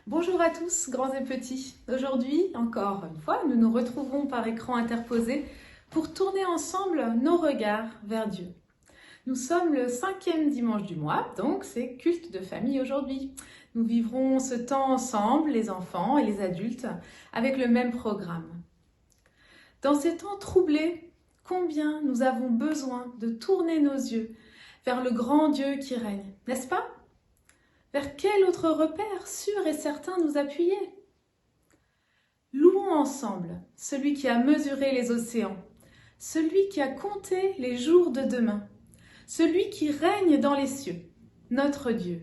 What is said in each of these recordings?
Bonjour à tous, grands et petits. Aujourd'hui, encore une fois, nous nous retrouvons par écran interposé pour tourner ensemble nos regards vers Dieu. Nous sommes le 5e dimanche du mois, donc c'est culte de famille aujourd'hui. Nous vivrons ce temps ensemble, les enfants et les adultes, avec le même programme. Dans ces temps troublés, combien nous avons besoin de tourner nos yeux vers le grand Dieu qui règne, n'est-ce pas ? Vers quel autre repère sûr et certain nous appuyer ? Louons ensemble celui qui a mesuré les océans, celui qui a compté les jours de demain, celui qui règne dans les cieux, notre Dieu.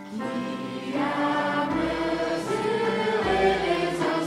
Qui a mesuré les océans,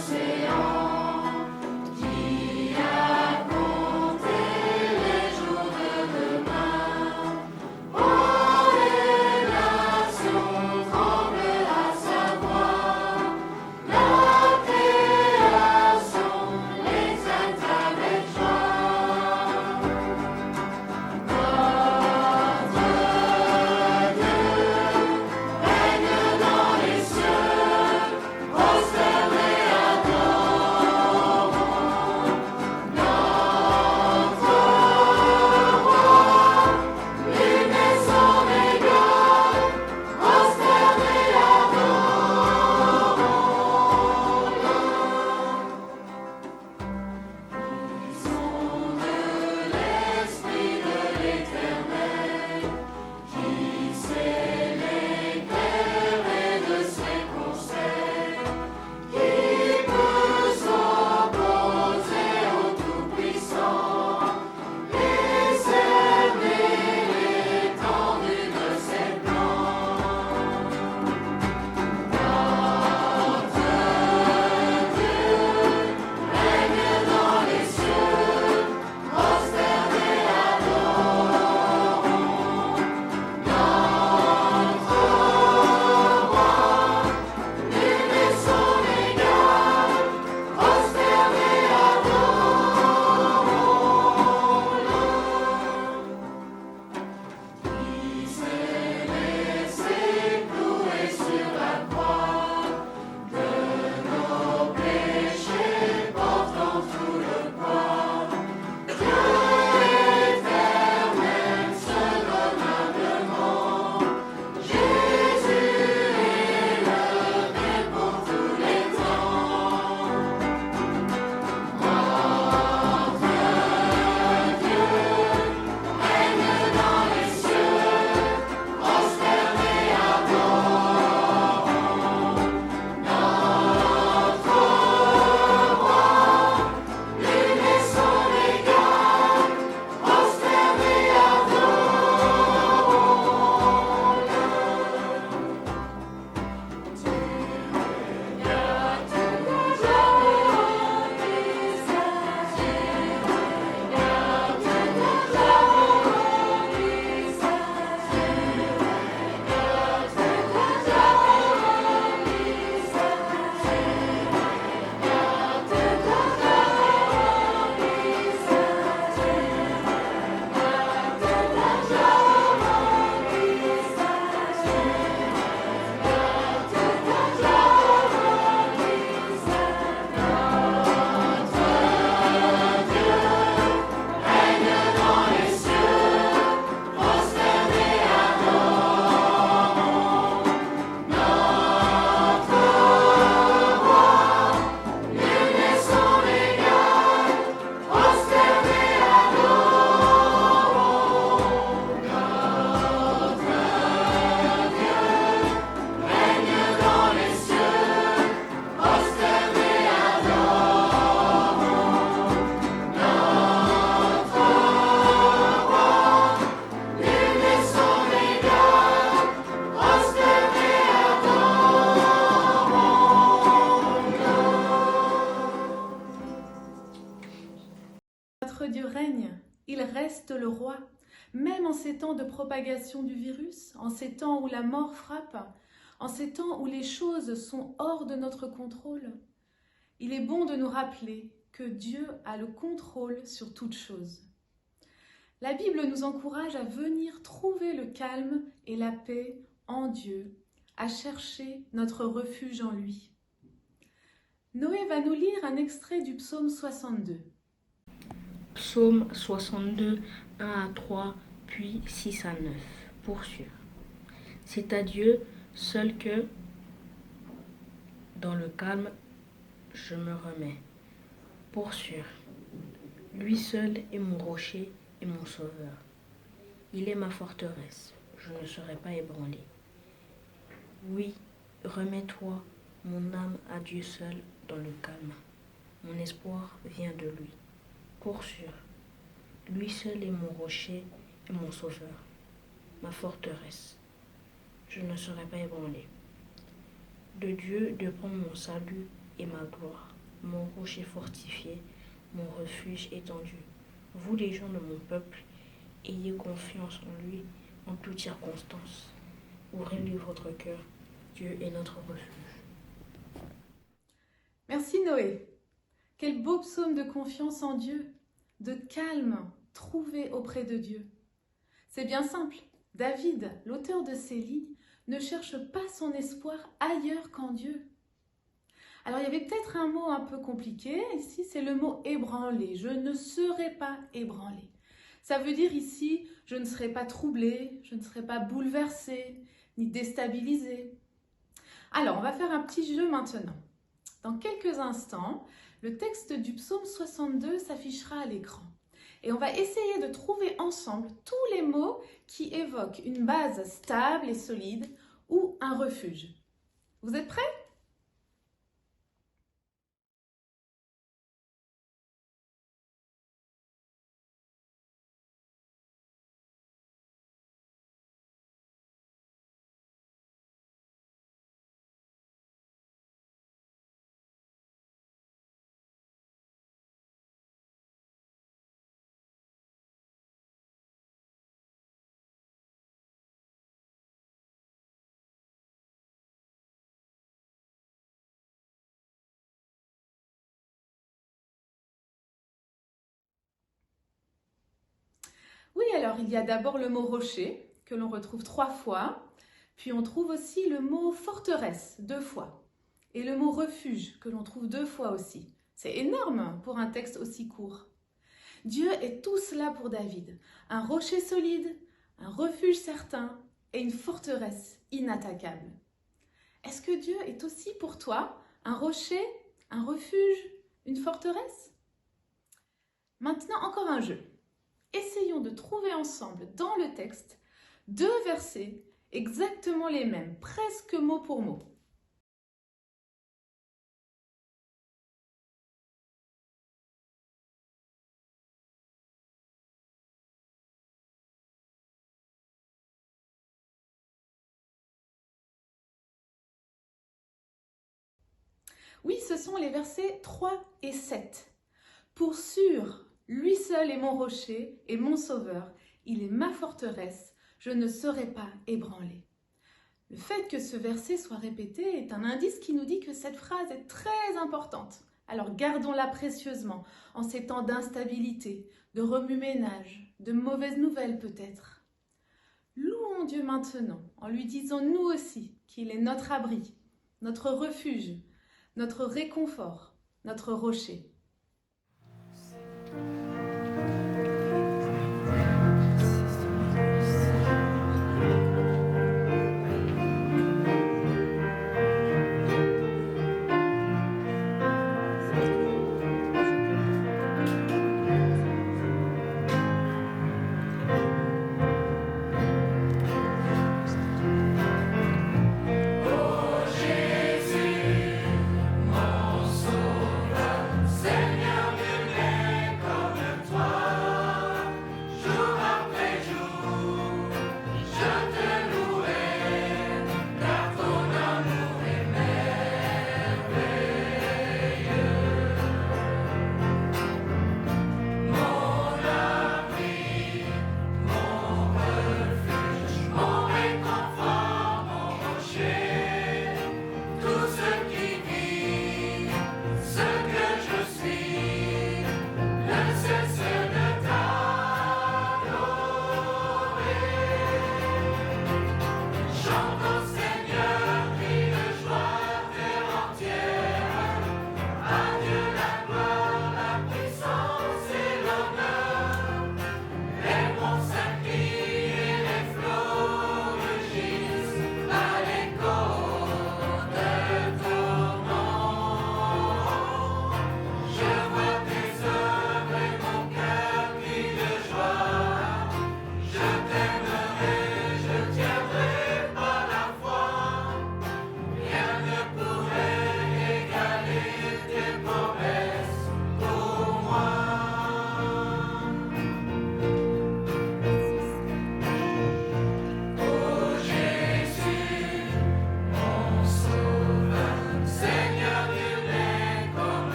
Notre Dieu règne, il reste le roi, même en ces temps de propagation du virus, en ces temps où la mort frappe, en ces temps où les choses sont hors de notre contrôle. Il est bon de nous rappeler que Dieu a le contrôle sur toutes choses. La Bible nous encourage à venir trouver le calme et la paix en Dieu, à chercher notre refuge en lui. Noé va nous lire un extrait du psaume 62. Psaume 62, 1 à 3, puis 6 à 9. Poursuivre. C'est à Dieu seul que, dans le calme, je me remets. Poursuivre. Lui seul est mon rocher et mon sauveur. Il est ma forteresse, je ne serai pas ébranlé. Oui, remets-toi, mon âme, à Dieu seul dans le calme. Mon espoir vient de lui. Poursuivre. Lui seul est mon rocher et mon sauveur, ma forteresse. Je ne serai pas ébranlé. De Dieu dépend mon salut et ma gloire, mon rocher fortifié, mon refuge étendu. Vous les gens de mon peuple, ayez confiance en lui en toutes circonstances. Ouvrez-lui votre cœur, Dieu est notre refuge. Merci Noé. Quel beau psaume de confiance en Dieu, de calme trouvé auprès de Dieu. C'est bien simple, David, l'auteur de ces lignes, ne cherche pas son espoir ailleurs qu'en Dieu. Alors il y avait peut-être un mot un peu compliqué, ici c'est le mot ébranlé, je ne serai pas ébranlé. Ça veut dire ici, je ne serai pas troublé, je ne serai pas bouleversé, ni déstabilisé. Alors on va faire un petit jeu maintenant. Dans quelques instants, le texte du psaume 62 s'affichera à l'écran. Et on va essayer de trouver ensemble tous les mots qui évoquent une base stable et solide ou un refuge. Vous êtes prêts ? Oui, alors il y a d'abord le mot rocher, que l'on retrouve 3 fois, puis on trouve aussi le mot forteresse, 2 fois, et le mot refuge, que l'on trouve 2 fois aussi. C'est énorme pour un texte aussi court. Dieu est tout cela pour David, un rocher solide, un refuge certain et une forteresse inattaquable. Est-ce que Dieu est aussi pour toi un rocher, un refuge, une forteresse ? Maintenant, encore un jeu. Essayons de trouver ensemble dans le texte 2 versets exactement les mêmes, presque mot pour mot. Oui, ce sont les versets 3 et 7. Pour sûr, lui seul est mon rocher et mon sauveur, il est ma forteresse, je ne serai pas ébranlé. Le fait que ce verset soit répété est un indice qui nous dit que cette phrase est très importante. Alors gardons-la précieusement en ces temps d'instabilité, de remue-ménage, de mauvaises nouvelles peut-être. Louons Dieu maintenant en lui disant nous aussi qu'il est notre abri, notre refuge, notre réconfort, notre rocher. Jésus, mon sauveur.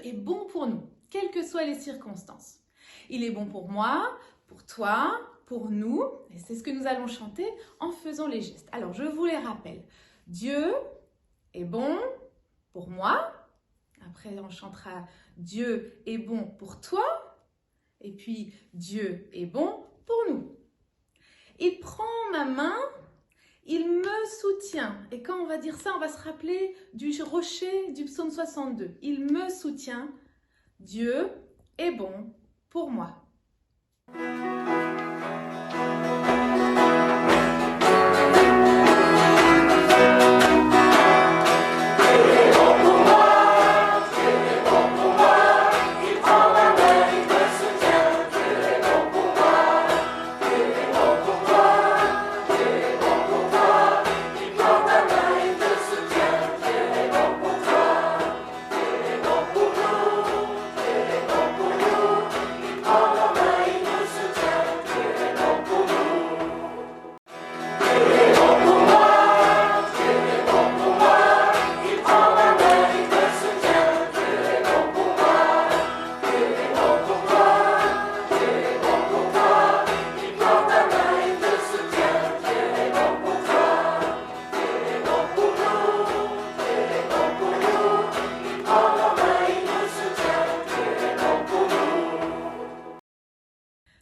est bon pour nous, quelles que soient les circonstances. Il est bon pour moi, pour toi, pour nous, et c'est ce que nous allons chanter en faisant les gestes. Alors, je vous les rappelle. Dieu est bon pour moi. Après, on chantera Dieu est bon pour toi. Et puis, Dieu est bon pour nous. Il prend ma main, il me soutient. Et quand on va dire ça, on va se rappeler du rocher du psaume 62. Il me soutient. Dieu est bon pour moi.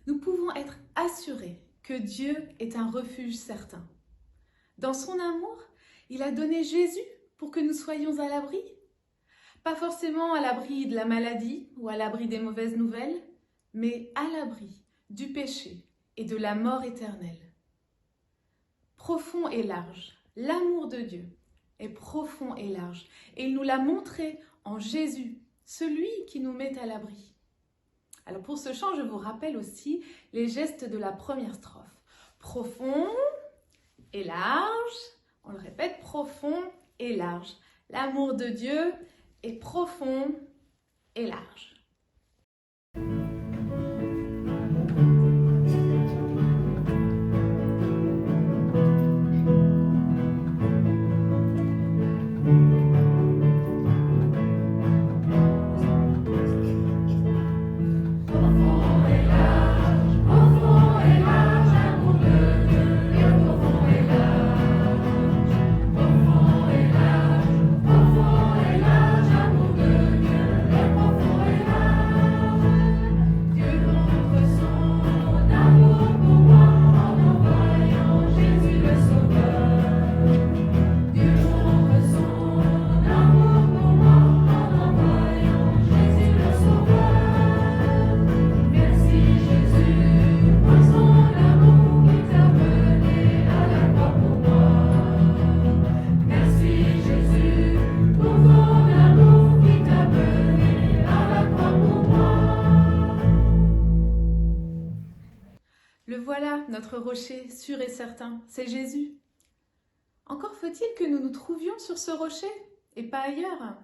Nous pouvons être assurés que Dieu est un refuge certain. Dans son amour, il a donné Jésus pour que nous soyons à l'abri. Pas forcément à l'abri de la maladie ou à l'abri des mauvaises nouvelles, mais à l'abri du péché et de la mort éternelle. Profond et large, l'amour de Dieu est profond et large, et il nous l'a montré en Jésus, celui qui nous met à l'abri. Alors pour ce chant, je vous rappelle aussi les gestes de la première strophe. Profond et large, on le répète, profond et large. L'amour de Dieu est profond et large. Le voilà, notre rocher sûr et certain, c'est Jésus. Encore faut-il que nous nous trouvions sur ce rocher et pas ailleurs.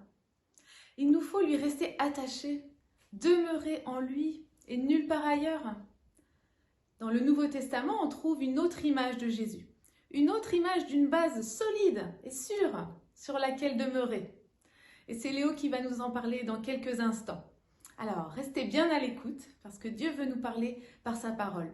Il nous faut lui rester attachés, demeurer en lui et nulle part ailleurs. Dans le Nouveau Testament, on trouve une autre image de Jésus, une autre image d'une base solide et sûre sur laquelle demeurer. Et c'est Léo qui va nous en parler dans quelques instants. Alors, restez bien à l'écoute parce que Dieu veut nous parler par sa parole.